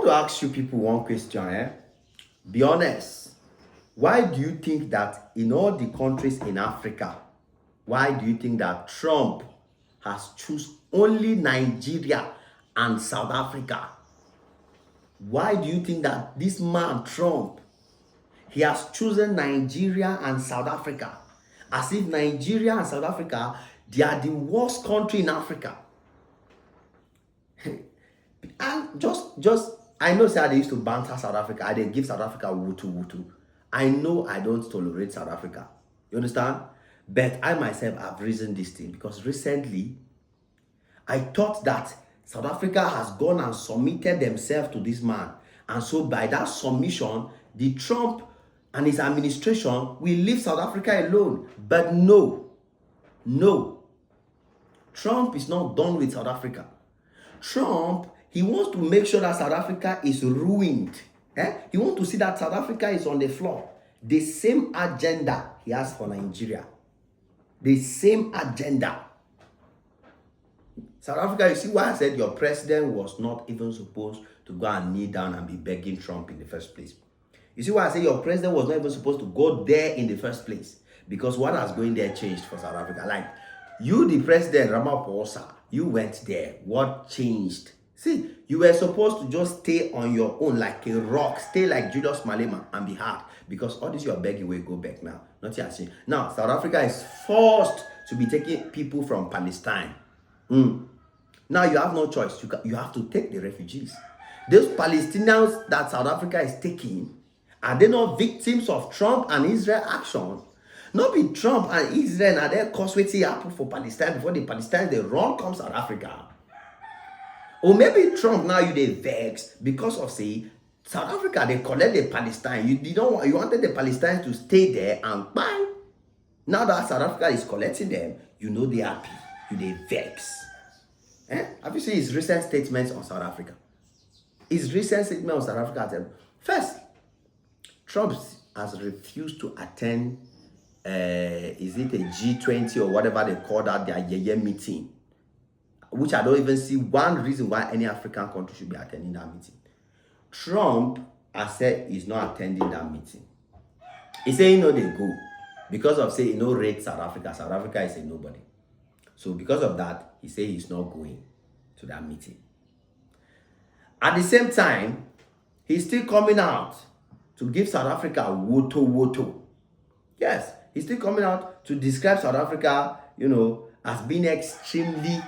want to ask you people one question, eh? Be honest. Why do you think that in all the countries in Africa, why do you think that Trump has chosen only Nigeria and South Africa? Why do you think that this man, Trump, he has chosen Nigeria and South Africa? As if Nigeria and South Africa, they are the worst country in Africa. And I know say they used to banter South Africa, and they give South Africa wutu. I know I don't tolerate South Africa. You understand? But I myself have reasoned this thing because recently I thought that South Africa has gone and submitted themselves to this man. And so by that submission, the Trump and his administration will leave South Africa alone. But no. Trump is not done with South Africa. Trump, he wants to make sure that South Africa is ruined. He wants to see that South Africa is on the floor. The same agenda he has for Nigeria. The same agenda. South Africa, you see why I said your president was not even supposed to go and kneel down and be begging Trump in the first place. You see why I say your president was not even supposed to go there in the first place. Because what has going there changed for South Africa? Like, you, the president, Ramaphosa, you went there. What changed? See, you were supposed to just stay on your own like a rock. Stay like Julius Malema and be hard. Because all this you are begging will go back now. Not yet. Now, South Africa is forced to be taking people from Palestine. Now you have no choice. You have to take the refugees. Those Palestinians that South Africa is taking, are they not victims of Trump and Israel action? Not be Trump and Israel and their cause wetin happen for Palestine before the Palestine they run come South Africa. Or maybe Trump now you dey vex because of say South Africa they collect the Palestine. You wanted the Palestinians to stay there and bye. Now that South Africa is collecting them, you know they happy. You dey vex. Have you seen his recent statements on South Africa? His recent statement on South Africa. First, Trump has refused to attend is it a G20 or whatever they call that, their year meeting, which I don't even see one reason why any African country should be attending that meeting. Trump has said he's not attending that meeting. He said they go because of say rate South Africa. South Africa is a nobody. So because of that, he said he's not going to that meeting. At the same time, he's still coming out to give South Africa woto. Yes, he's still coming out to describe South Africa, as being extremely,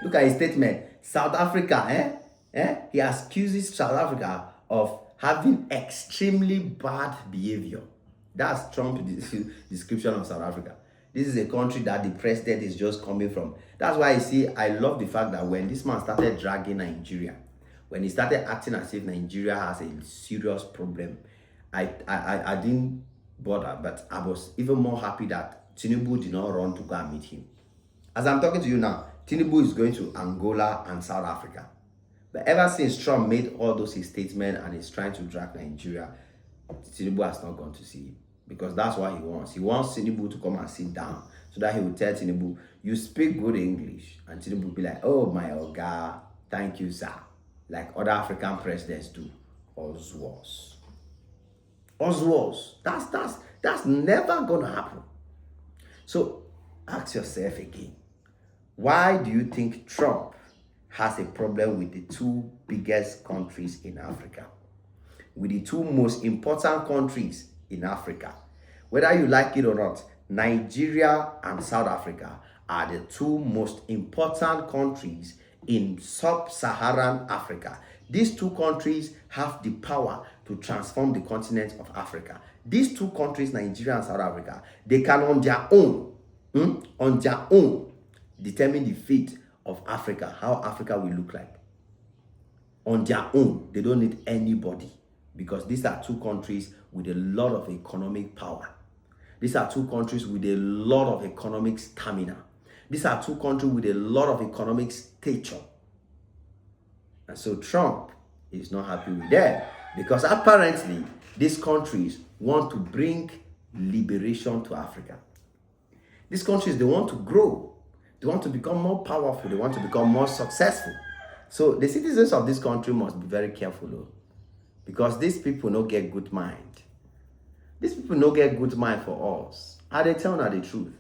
look at his statement, South Africa, he accuses South Africa of having extremely bad behavior. That's Trump's description of South Africa. This is a country that the president is just coming from. That's why I love the fact that when this man started dragging Nigeria, when he started acting as if Nigeria has a serious problem, I didn't bother, but I was even more happy that Tinubu did not run to go and meet him. As I'm talking to you now, Tinubu is going to Angola and South Africa. But ever since Trump made all those his statements and is trying to drag Nigeria, Tinubu has not gone to see him. Because that's what he wants. He wants Tinubu to come and sit down so that he will tell Tinubu, you speak good English. And Tinubu will be like, oh my God, thank you, sir. Like other African presidents do. Oswald. That's never gonna happen. So ask yourself again, why do you think Trump has a problem with the two biggest countries in Africa? With the two most important countries in Africa? Whether you like it or not, Nigeria and South Africa are the two most important countries in sub-Saharan Africa. These two countries have the power to transform the continent of Africa. These two countries, Nigeria and South Africa, they can on their own, determine the fate of Africa, how Africa will look like. On their own, they don't need anybody, because these are two countries with a lot of economic power. These are two countries with a lot of economic stamina. These are two countries with a lot of economic stature. And so Trump is not happy with them because apparently these countries want to bring liberation to Africa. These countries, they want to grow. They want to become more powerful. They want to become more successful. So the citizens of this country must be very careful, though, because these people no get good mind. These people no get good mind for us. Are they telling us the truth?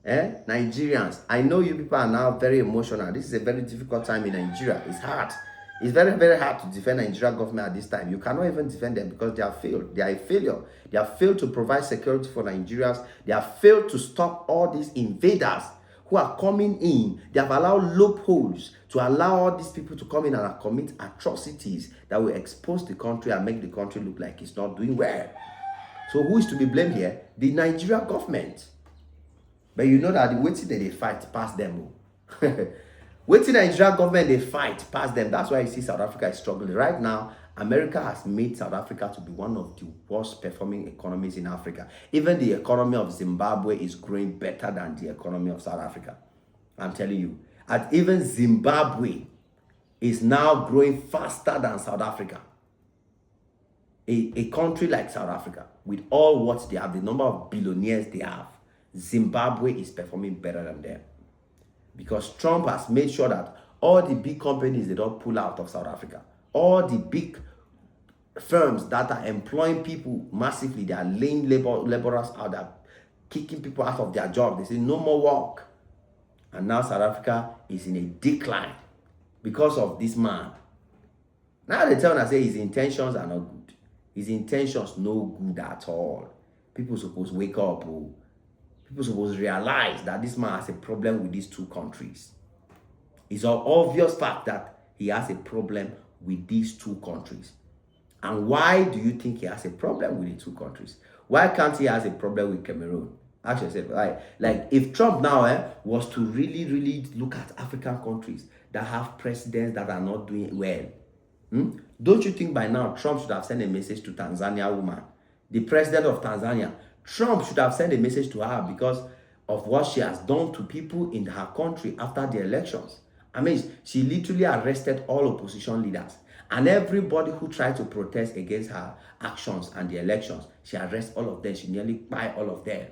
Nigerians, I know you people are now very emotional. This is a very difficult time in Nigeria. It's hard. It's very, very hard to defend Nigerian government at this time. You cannot even defend them because they have failed. They are a failure. They have failed to provide security for Nigerians. They have failed to stop all these invaders who are coming in. They have allowed loopholes to allow all these people to come in and commit atrocities that will expose the country and make the country look like it's not doing well. So who is to be blamed here? The Nigerian government. But you know that the waiting that they fight past them. Waiting the Nigerian government, they fight past them. That's why you see South Africa is struggling. Right now, America has made South Africa to be one of the worst performing economies in Africa. Even the economy of Zimbabwe is growing better than the economy of South Africa. I'm telling you. And even Zimbabwe is now growing faster than South Africa. A country like South Africa, with all what they have, the number of billionaires they have, Zimbabwe is performing better than them. Because Trump has made sure that all the big companies, they don't pull out of South Africa. All the big firms that are employing people massively, they are laying laborers out, they are kicking people out of their job. They say no more work. And now South Africa is in a decline because of this man. Now they tell us, say his intentions are not good. His intentions no good at all. People supposed to wake up. People supposed to realize that this man has a problem with these two countries. It's an obvious fact that he has a problem with these two countries. And why do you think he has a problem with the two countries? Why can't he have a problem with Cameroon? Ask yourself, like if Trump now was to really, really look at African countries that have presidents that are not doing well, don't you think by now Trump should have sent a message to Tanzania woman, the president of Tanzania? Trump should have sent a message to her because of what she has done to people in her country after the elections. I mean, she literally arrested all opposition leaders. And everybody who tried to protest against her actions and the elections, she arrested all of them. She nearly killed all of them.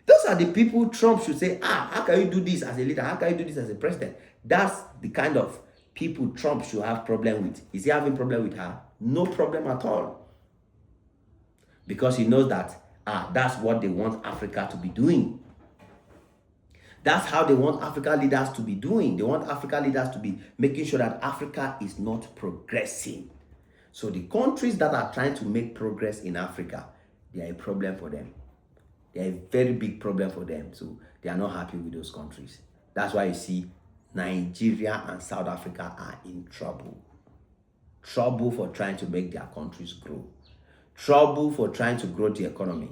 Those are the people Trump should say, how can you do this as a leader? How can you do this as a president? That's the kind of people Trump should have problem with. Is he having problem with her? No problem at all. Because he knows that that's what they want Africa to be doing. That's how they want African leaders to be doing. They want African leaders to be making sure that Africa is not progressing. So the countries that are trying to make progress in Africa, they are a problem for them. They are a very big problem for them. So they are not happy with those countries. That's why you see Nigeria and South Africa are in trouble. Trouble for trying to make their countries grow. Trouble for trying to grow the economy.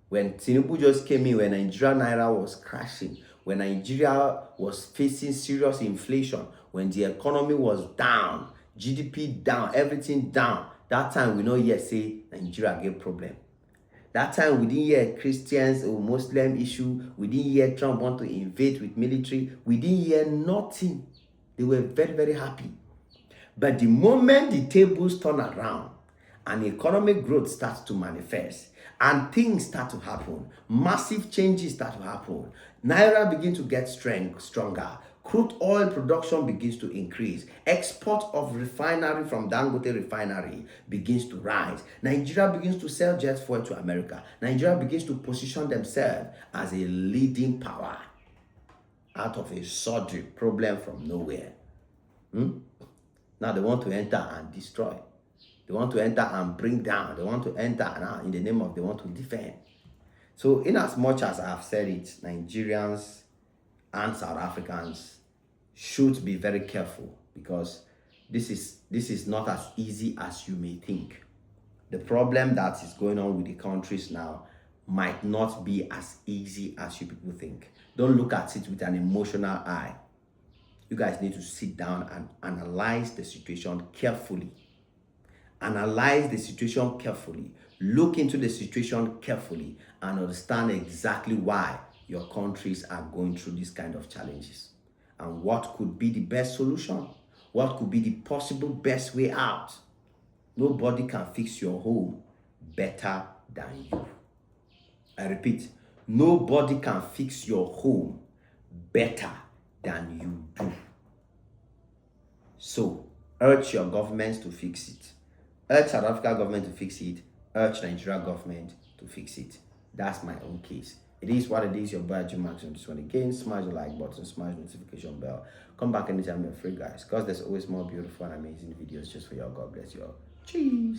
When Tinubu just came in, when Nigeria Naira was crashing, when Nigeria was facing serious inflation, when the economy was down, GDP down, everything down, that time we know yet say Nigeria get problem. That time we didn't hear Christians or Muslim issue. We didn't hear Trump want to invade with military. We didn't hear nothing. They were very, very happy. But the moment the tables turn around and economic growth starts to manifest and things start to happen, massive changes start to happen, Naira begins to get stronger, crude oil production begins to increase, export of refinery from Dangote refinery begins to rise, Nigeria begins to sell jet fuel to America, Nigeria begins to position themselves as a leading power out of a sudden problem from nowhere. Now they want to enter and destroy. They want to enter and bring down. They want to enter now in the name of they want to defend. So in as much as I've said it, Nigerians and South Africans should be very careful because this is not as easy as you may think. The problem that is going on with the countries now might not be as easy as you people think. Don't look at it with an emotional eye. You guys need to sit down and analyze the situation carefully. Analyze the situation carefully. Look into the situation carefully and understand exactly why your countries are going through these kind of challenges. And what could be the best solution? What could be the possible best way out? Nobody can fix your home better than you. I repeat, nobody can fix your home better than you do. So, urge your governments to fix it. Urge South Africa government to fix it. Urge Nigeria government to fix it. That's my own case. It is what it is. Your boy Max on this one again. Smash the like button, smash the notification bell. Come back anytime you're free, guys, because there's always more beautiful and amazing videos just for y'all. God bless you all. Cheers.